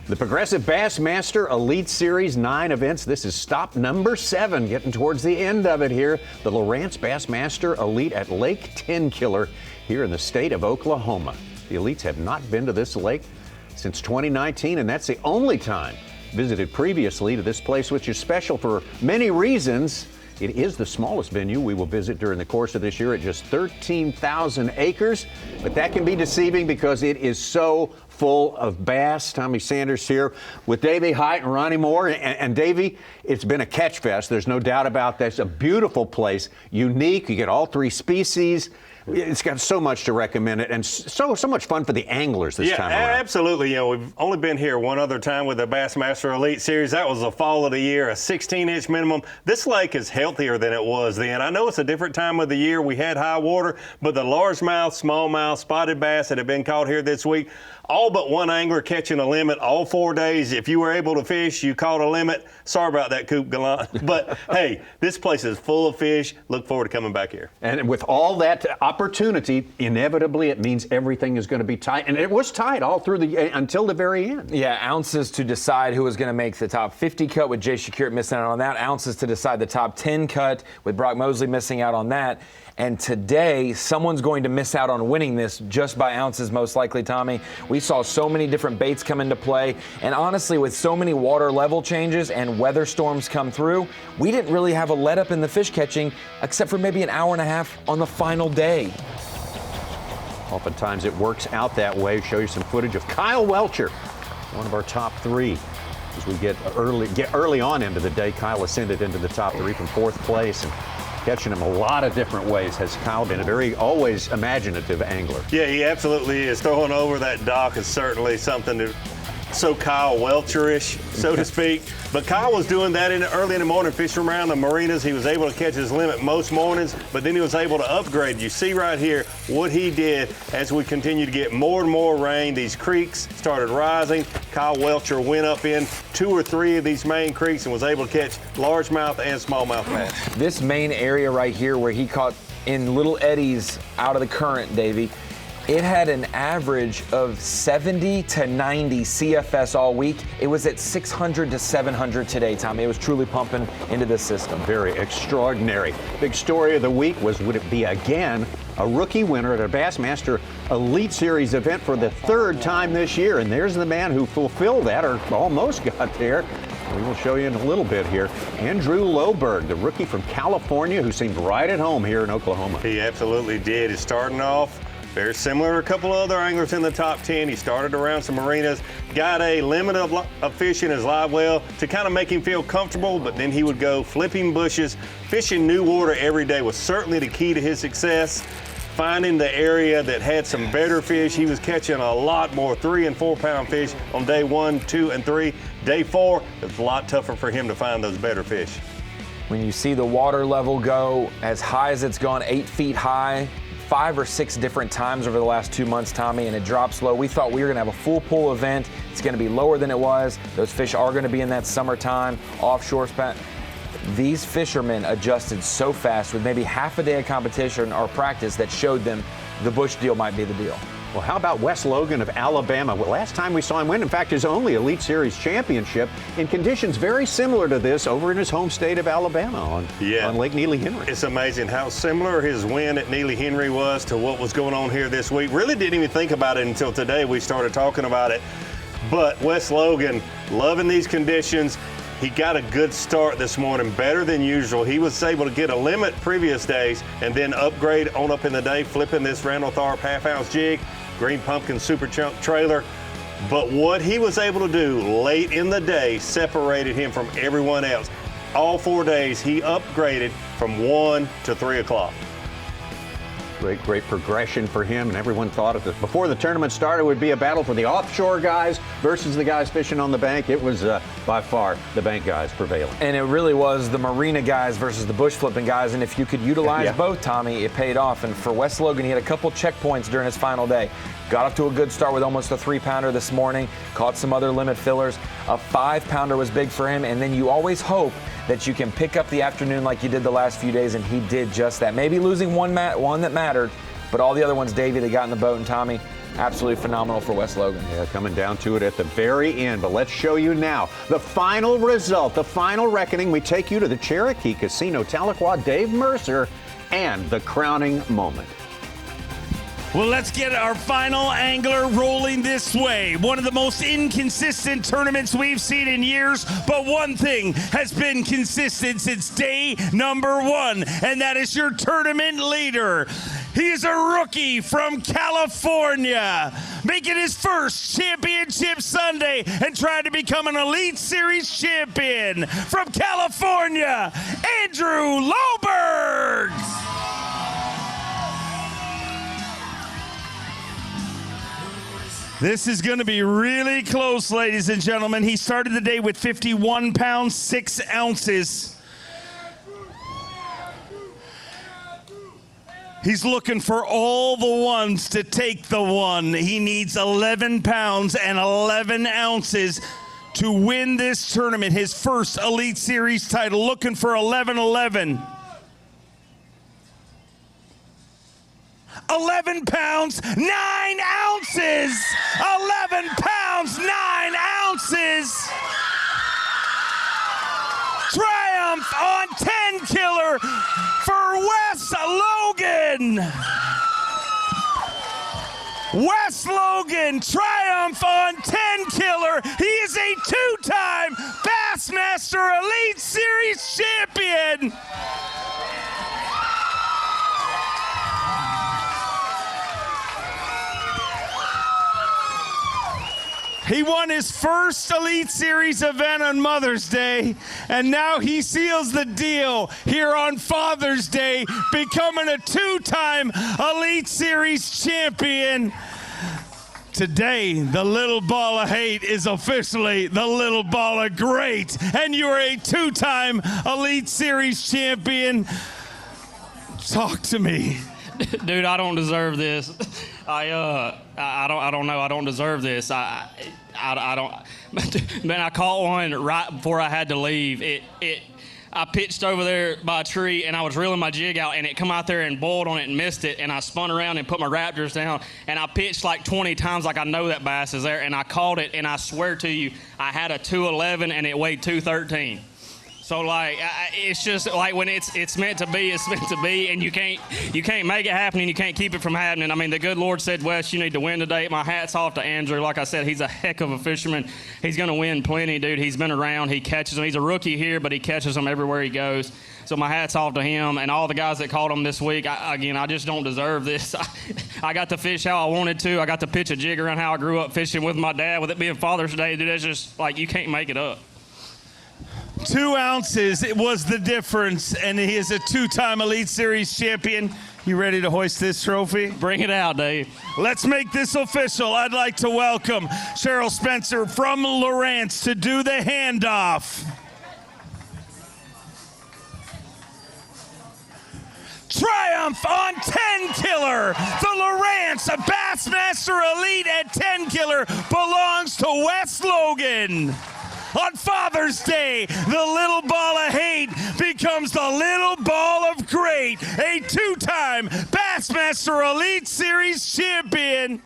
The Progressive Bassmaster Elite Series, 9 events. This is stop number 7, getting towards the end of it here. The Lowrance Bassmaster Elite at Lake Tenkiller here in the state of Oklahoma. The elites have not been to this lake since 2019, and that's the only time visited previously to this place, which is special for many reasons. It is the smallest venue we will visit during the course of this year at just 13,000 acres, but that can be deceiving because it is so full of bass. Tommy Sanders here with Davy, Hite, and Ronnie Moore. And Davy, it's been a catch fest. There's no doubt about that. It's a beautiful place, unique. You get all 3 species. It's got so much to recommend it, and so much fun for the anglers this time around. Yeah, absolutely. You know, we've only been here one other time with the Bassmaster Elite Series. That was the fall of the year, a 16-inch minimum. This lake is healthier than it was then. I know it's a different time of the year. We had high water, but the largemouth, smallmouth, spotted bass that have been caught here this week, all but one angler catching a limit all 4 days. If you were able to fish, you caught a limit. Sorry about that, Coop Gallant. But, hey, this place is full of fish. Look forward to coming back here. And with all that opportunity, inevitably it means everything is going to be tight. And it was tight all through until the very end. Yeah, ounces to decide who was going to make the top 50 cut with Jay Shakir missing out on that. Ounces to decide the top 10 cut with Brock Mosley missing out on that. And today, someone's going to miss out on winning this just by ounces, most likely, Tommy. We saw so many different baits come into play. And honestly, with so many water level changes and weather storms come through, we didn't really have a let up in the fish catching, except for maybe an hour and a half on the final day. Oftentimes it works out that way. Show you some footage of Kyle Welcher, one of our top 3. As we get early on into the day, Kyle ascended into the top 3 from 4th place. And catching him a lot of different ways has Kyle been a very always imaginative angler. Yeah, he absolutely is. Throwing over that dock is certainly something to so Kyle Welcher-ish, so to speak. But Kyle was doing that early in the morning, fishing around the marinas. He was able to catch his limit most mornings, but then he was able to upgrade. You see right here what he did as we continue to get more and more rain. These creeks started rising. Kyle Welcher went up in 2 or 3 of these main creeks and was able to catch largemouth and smallmouth bass. This main area right here where he caught in little eddies out of the current, Davy, it had an average of 70 to 90 CFS all week. It was at 600 to 700 today, Tommy. It was truly pumping into this system. Very extraordinary. Big story of the week was, would it be again a rookie winner at a Bassmaster Elite Series event for the 3rd time this year? And there's the man who fulfilled that, or almost got there. We will show you in a little bit here. Andrew Loberg, the rookie from California who seemed right at home here in Oklahoma. He absolutely did. He's starting off very similar to a couple of other anglers in the top 10. He started around some marinas, got a limit of fish in his live well to kind of make him feel comfortable, but then he would go flipping bushes. Fishing new water every day was certainly the key to his success. Finding the area that had some better fish. He was catching a lot more 3 and 4 pound fish on day 1, 2, and 3. Day 4, it was a lot tougher for him to find those better fish. When you see the water level go as high as it's gone, 8 feet high, 5 or 6 different times over the last 2 months, Tommy, and it drops low. We thought we were going to have a full pool event. It's going to be lower than it was. Those fish are going to be in that summertime offshore spot. These fishermen adjusted so fast with maybe half a day of competition or practice that showed them the bush deal might be the deal. Well, how about Wes Logan of Alabama? Well, last time we saw him win, in fact, his only Elite Series championship in conditions very similar to this over in his home state of Alabama on Lake Neely Henry. It's amazing how similar his win at Neely Henry was to what was going on here this week. Really didn't even think about it until today we started talking about it. But Wes Logan, loving these conditions. He got a good start this morning, better than usual. He was able to get a limit previous days and then upgrade on up in the day, flipping this Randall Tharp half-ounce jig, Green Pumpkin Super Chunk trailer. But what he was able to do late in the day separated him from everyone else. All 4 days, he upgraded from 1 to 3 o'clock. Great progression for him, and everyone thought before the tournament started it would be a battle for the offshore guys versus the guys fishing on the bank. It was by far the bank guys prevailing. And it really was the marina guys versus the bush flipping guys, and if you could utilize both, Tommy, it paid off. And for Wes Logan, he had a couple checkpoints during his final day. Got off to a good start with almost a 3-pounder this morning, caught some other limit fillers. A 5-pounder was big for him, and then you always hope that you can pick up the afternoon like you did the last few days, and he did just that. Maybe losing one that mattered, but all the other ones, Davy, they got in the boat, and Tommy, absolutely phenomenal for Wes Logan. Yeah, coming down to it at the very end. But let's show you now the final result, the final reckoning. We take you to the Cherokee Casino Tahlequah, Dave Mercer, and the crowning moment. Well, let's get our final angler rolling this way. One of the most inconsistent tournaments we've seen in years, but one thing has been consistent since day number one, and that is your tournament leader. He is a rookie from California, making his first championship Sunday and trying to become an Elite Series champion. From California, Andrew Loberg. This is going to be really close, ladies and gentlemen. He started the day with 51 pounds, 6 ounces. He's looking for all the ones to take the one. He needs 11 pounds and 11 ounces to win this tournament, his first Elite Series title, looking for 11-11. 11 pounds, 9 ounces. 11 pounds, 9 ounces. Triumph on Tenkiller for Wes Logan. Wes Logan, triumph on Tenkiller. He is a 2-time Bassmaster Elite Series champion. He won his first Elite Series event on Mother's Day, and now he seals the deal here on Father's Day, becoming a 2-time Elite Series champion. Today, the little ball of hate is officially the little ball of great, and you're a 2-time Elite Series champion. Talk to me. Dude, I don't deserve this. I don't know. I don't deserve this. I don't. Man, I caught one right before I had to leave. I pitched over there by a tree and I was reeling my jig out and it come out there and boiled on it and missed it, and I spun around and put my raptors down and I pitched like 20 times like I know that bass is there, and I caught it, and I swear to you, I had a 211 and it weighed 213. So like, it's just like when it's meant to be, it's meant to be, and you can't make it happen, and you can't keep it from happening. I mean, the good Lord said, Wes, you need to win today. My hat's off to Andrew. Like I said, he's a heck of a fisherman. He's gonna win plenty, dude. He's been around. He catches them. He's a rookie here, but he catches them everywhere he goes. So my hat's off to him and all the guys that caught him this week. I just don't deserve this. I got to fish how I wanted to. I got to pitch a jig around how I grew up fishing with my dad. With it being Father's Day, dude, that's just like, you can't make it up. 2 ounces, it was the difference, and he is a 2-time Elite Series champion. You ready to hoist this trophy? Bring it out, Dave. Let's make this official. I'd like to welcome Cheryl Spencer from Lawrence to do the handoff. Triumph on Tenkiller. The Lawrence Bassmaster Elite at Tenkiller belongs to Wes Logan. On Father's Day, the little ball of hate becomes the little ball of great. A 2-time Bassmaster Elite Series champion.